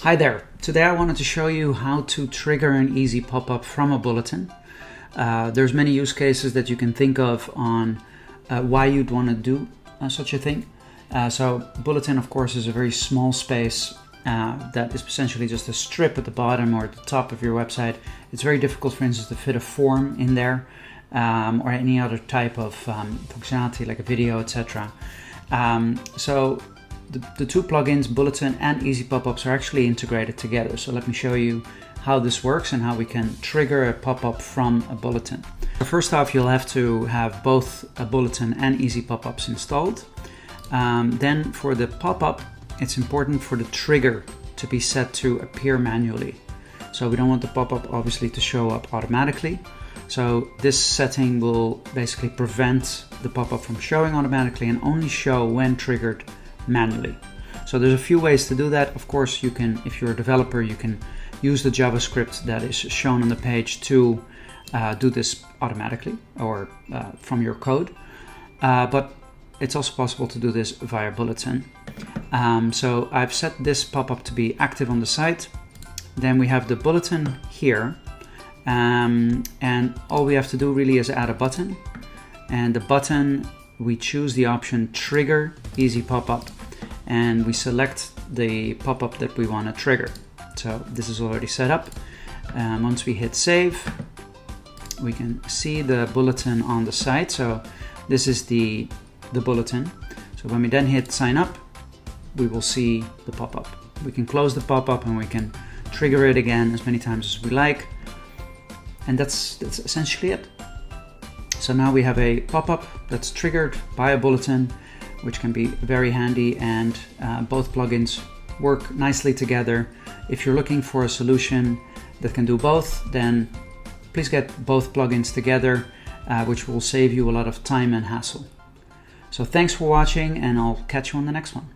Hi there. Today I wanted to show you how to trigger an easy pop-up from a bulletin. There's many use cases that you can think of on why you'd want to do such a thing. So bulletin, of course, is a very small space that is essentially just a strip at the bottom or at the top of your website. It's very difficult, for instance, to fit a form in there or any other type of functionality like a video, etc. So the two plugins, Bulletin and Easy Popups, are actually integrated together. So let me show you how this works and how we can trigger a pop-up from a bulletin. First off, you'll have to have both a Bulletin and Easy Popups installed. Then for the pop-up, it's important for the trigger to be set to appear manually. So we don't want the pop-up obviously to show up automatically. So this setting will basically prevent the pop-up from showing automatically and only show when triggered manually. So there's a few ways to do that. Of course, you can, if you're a developer, you can use the JavaScript that is shown on the page to do this automatically or from your code. But it's also possible to do this via Bulletin. So I've set this pop-up to be active on the site. Then we have the Bulletin here. And all we have to do really is add a button. And the button, we choose the option Trigger Easy Pop-up, and we select the pop-up that we want to trigger. So this is already set up. Once we hit save, we can see the bulletin on the site. So this is the bulletin. So when we then hit sign up, we will see the pop-up. We can close the pop-up and we can trigger it again as many times as we like. And that's essentially it. So now we have a pop-up that's triggered by a bulletin, which can be very handy, and both plugins work nicely together. If you're looking for a solution that can do both, then please get both plugins together, which will save you a lot of time and hassle. So thanks for watching, and I'll catch you on the next one.